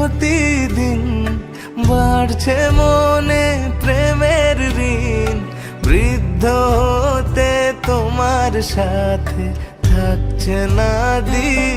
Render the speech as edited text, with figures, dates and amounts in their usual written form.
প্রতিদিন বাড়ছে মনে প্রেমের ঋণ। বৃদ্ধ হতে তোমার সাথে থাকছে না দিন।